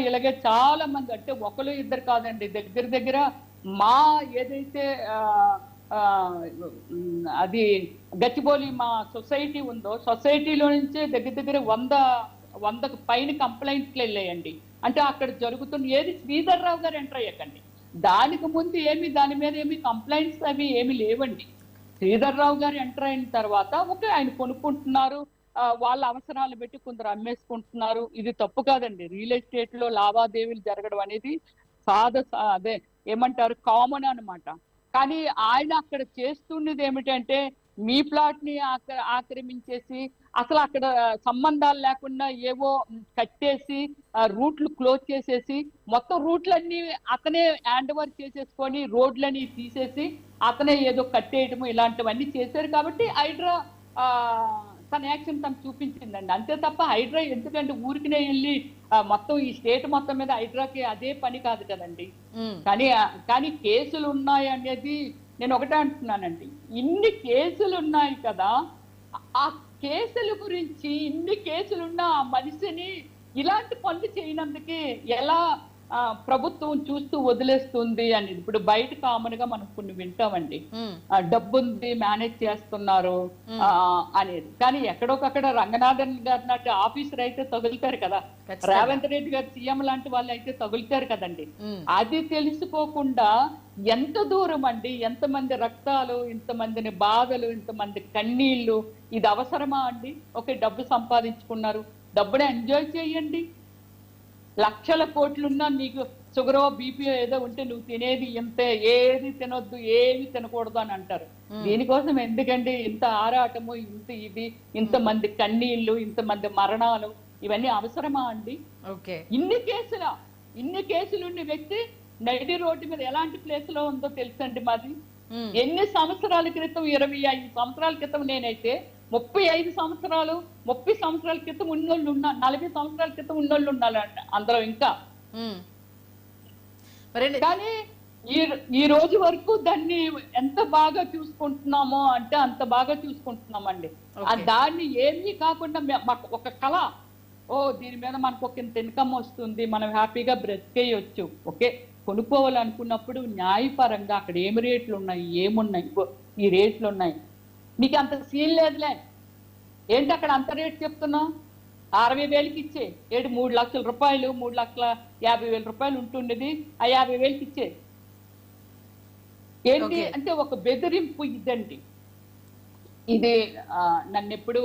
ఇలాగే చాలా మంది, అంటే ఒకరు ఇద్దరు కాదండి, దగ్గర దగ్గర మా ఏదైతే అది గచ్చిబౌలి మా సొసైటీ ఉందో, సొసైటీలో నుంచే దగ్గర దగ్గర 100కు పైన కంప్లైంట్లు వెళ్ళాయండి. అంటే అక్కడ జరుగుతున్న ఏది శ్రీధర్ రావు గారు ఎంటర్ అయ్యాకండి. దానికి ముందు దాని మీద ఏమి కంప్లైంట్స్ అవి ఏమి లేవండి. శ్రీధర్ రావు గారు ఎంటర్ అయిన తర్వాత ఓకే, ఆయన కొనుక్కుంటున్నారు, వాళ్ళ అవసరాలు పెట్టి కొందరు అమ్మేసుకుంటున్నారు. ఇది తప్పు కాదండి. రియల్ ఎస్టేట్ లో లావాదేవీలు జరగడం అనేది అదే ఏమంటారు, కామన్ అన్నమాట. కానీ ఆయన అక్కడ చేస్తున్నది ఏమిటంటే, మీ ప్లాట్ ని ఆక్రమించేసి అసలు అక్కడ సంబంధాలు లేకుండా ఏవో కట్టేసి రూట్లు క్లోజ్ చేసేసి మొత్తం రూట్లన్నీ అతనే హ్యాండ్ ఓవర్ చేసేసుకొని రోడ్లని తీసేసి అతనే ఏదో కట్టేయటము ఇలాంటివన్నీ చేశారు. కాబట్టి హైడ్రా ఆ తన యాక్షన్ తను చూపించిందండి. అంతే తప్ప హైడ్రా ఎందుకంటే ఊరికినే వెళ్ళి మొత్తం ఈ స్టేట్ మొత్తం మీద హైడ్రాకి అదే పని కాదు కదండి. కానీ కేసులు ఉన్నాయి అనేది నేను ఒకటే అంటున్నానండి. ఇన్ని కేసులు ఉన్నాయి కదా, ఆ కేసుల గురించి ఇన్ని కేసులున్న ఆ మనిషిని ఇలాంటి పనులు చేయనందుకే ఎలా ప్రభుత్వం చూస్తూ వదిలేస్తుంది అనేది. ఇప్పుడు బయట కామన్ గా మనం కొన్ని వింటామండి, డబ్బుంది మేనేజ్ చేస్తున్నారు అనేది. కానీ ఎక్కడొకక్కడ రంగనాథన్ గారు నాటి ఆఫీసర్ అయితే తగులుతారు కదా, రేవంత్ రెడ్డి గారు సీఎం లాంటి వాళ్ళు అయితే తగులుతారు కదండి. అది తెలుసుకోకుండా ఎంత దూరం అండి, ఎంతమంది రక్తాలు, ఇంతమందిని బాధలు, ఇంతమంది కన్నీళ్లు, ఇది అవసరమా అండి? ఓకే, డబ్బు సంపాదించుకున్నారు, డబ్బుని ఎంజాయ్ చేయండి. లక్షల కోట్లున్నా నీకు షుగరో బీపీ ఏదో ఉంటే నువ్వు తినేది ఇంతే, ఏది తినొద్దు, ఏది తినకూడదు అని అంటారు. దీనికోసం ఎందుకండి ఇంత ఆరాటము, ఇంతమంది కన్నీళ్లు, ఇంతమంది మరణాలు, ఇవన్నీ అవసరమా అండి? ఇన్ని కేసులు ఉన్న వ్యక్తి నైటి రోడ్డు మీద ఎలాంటి ప్లేస్ లో ఉందో తెలుసండి మాది. ఎన్ని సంవత్సరాల క్రితం, 25 సంవత్సరాల క్రితం నేనైతే 30 సంవత్సరాల క్రితం ఉన్నోళ్ళు ఉన్నారు, 40 సంవత్సరాల క్రితం ఉన్నోళ్ళు ఉన్నారంట అందులో ఇంకా. కానీ ఈ రోజు వరకు దాన్ని ఎంత బాగా చూసుకుంటున్నామో అంటే అంత బాగా చూసుకుంటున్నామండి. దాన్ని ఏమీ కాకుండా మాకు ఒక కళ, దీని మీద మనకు ఒక ఇంత ఇన్కమ్ వస్తుంది, మనం హ్యాపీగా బ్రతికేయొచ్చు. ఓకే, కొనుక్కోవాలనుకున్నప్పుడు న్యాయపరంగా అక్కడ ఏమి రేట్లు ఉన్నాయి, ఏమున్నాయి, ఈ రేట్లు ఉన్నాయి, నీకు అంత సీన్ లేదులే, ఏంటి అక్కడ అంత రేట్ చెప్తున్నావు, 60,000కి ఇచ్చే, 3 లక్షల రూపాయలు, 3,50,000 రూపాయలు ఉంటుండేది, ఆ 50,000కి ఇచ్చే. ఏంటి అంటే ఒక బెదిరింపు. ఇదండి ఇది. నన్ను ఎప్పుడు